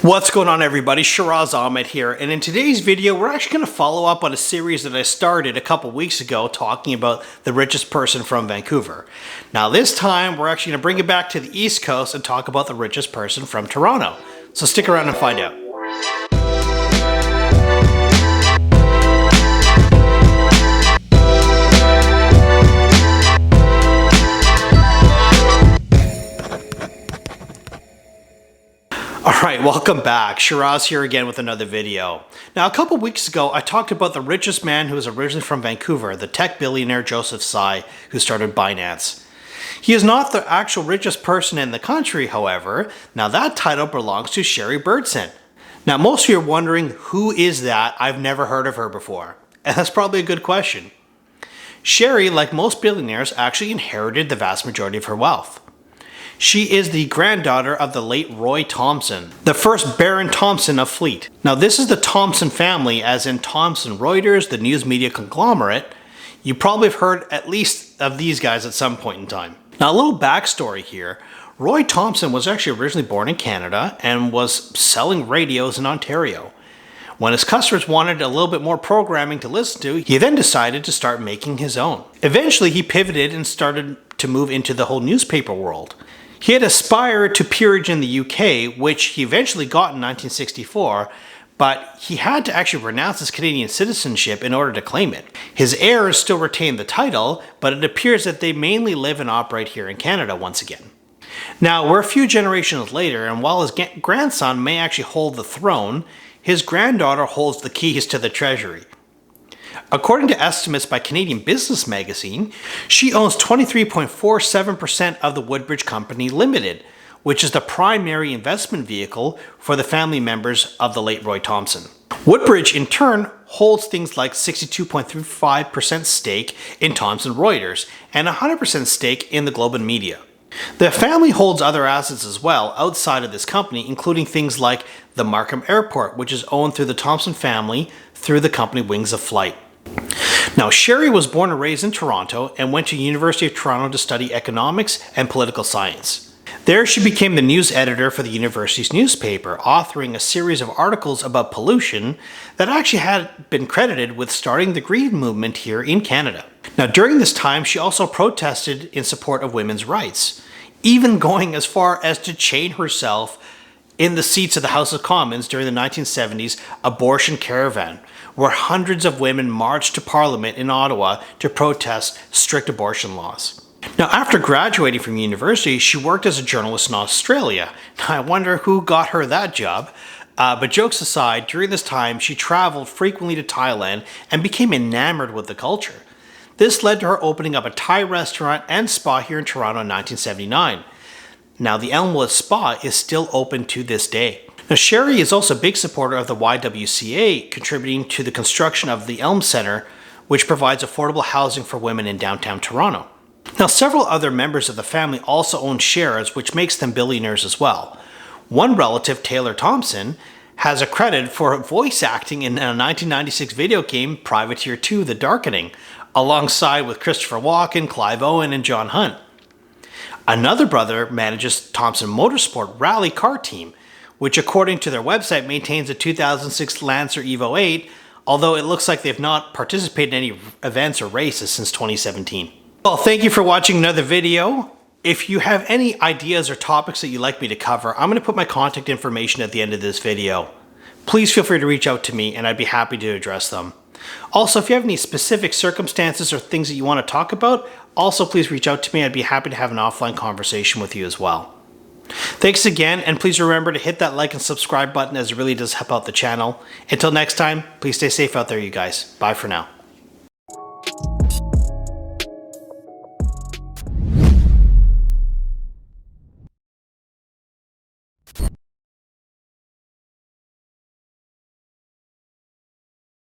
What's going on, everybody? Shiraz Ahmed here, and in today's video we're actually going to follow up on a series that I started a couple weeks ago talking about the richest person from Vancouver. Now this time we're actually going to bring it back to the East Coast and talk about the richest person from Toronto. So stick around and find out. Alright, welcome back. Shiraz here again with another video. Now a couple weeks ago I talked about the richest man who was originally from Vancouver, the tech billionaire Joseph Tsai, who started Binance. He is not the actual richest person in the country, however. Now that title belongs to Shari Birdson. Now most of you are wondering, who is that? I've never heard of her before. And that's probably a good question. Shari, like most billionaires, actually inherited the vast majority of her wealth. She is the granddaughter of the late Roy Thomson, the first Baron Thomson of Fleet. Now this is the Thomson family, as in Thomson Reuters, the news media conglomerate. You probably have heard at least of these guys at some point in time. Now a little backstory here. Roy Thomson was actually originally born in Canada and was selling radios in Ontario. When his customers wanted a little bit more programming to listen to, he then decided to start making his own. Eventually he pivoted and started to move into the whole newspaper world. He had aspired to peerage in the UK, which he eventually got in 1964, but he had to actually renounce his Canadian citizenship in order to claim it. His heirs still retain the title, but it appears that they mainly live and operate here in Canada once again. Now, we're a few generations later, and while his grandson may actually hold the throne, his granddaughter holds the keys to the treasury. According to estimates by Canadian Business Magazine, she owns 23.47% of the Woodbridge Company Limited, which is the primary investment vehicle for the family members of the late Roy Thomson. Woodbridge, in turn, holds things like 62.35% stake in Thomson Reuters and 100% stake in the Globe and Media. The family holds other assets as well outside of this company, including things like the Markham Airport, which is owned through the Thomson family through the company Wings of Flight. Now, Shari was born and raised in Toronto and went to University of Toronto to study economics and political science. There she became the news editor for the university's newspaper, authoring a series of articles about pollution that actually had been credited with starting the Green movement here in Canada. Now, during this time, she also protested in support of women's rights, even going as far as to chain herself in the seats of the House of Commons during the 1970s abortion caravan, where hundreds of women marched to Parliament in Ottawa to protest strict abortion laws. Now, after graduating from university, she worked as a journalist in Australia. Now, I wonder who got her that job. But jokes aside, during this time, she traveled frequently to Thailand and became enamored with the culture. This led to her opening up a Thai restaurant and spa here in Toronto in 1979. Now, the Elmwood Spa is still open to this day. Now, Shari is also a big supporter of the YWCA, contributing to the construction of the Elm Centre, which provides affordable housing for women in downtown Toronto. Now, several other members of the family also own shares, which makes them billionaires as well. One relative, Taylor Thompson, has a credit for voice acting in a 1996 video game, Privateer 2: The Darkening, alongside with Christopher Walken, Clive Owen, and John Hunt. Another brother manages Thompson Motorsport Rally Car Team, which according to their website maintains a 2006 Lancer Evo 8, although it looks like they've not participated in any events or races since 2017. Well, thank you for watching another video. If you have any ideas or topics that you'd like me to cover, I'm going to put my contact information at the end of this video. Please feel free to reach out to me and I'd be happy to address them. Also, if you have any specific circumstances or things that you want to talk about, also please reach out to me. I'd be happy to have an offline conversation with you as well. Thanks again, and please remember to hit that like and subscribe button, as it really does help out the channel. Until next time, please stay safe out there, you guys. Bye for now.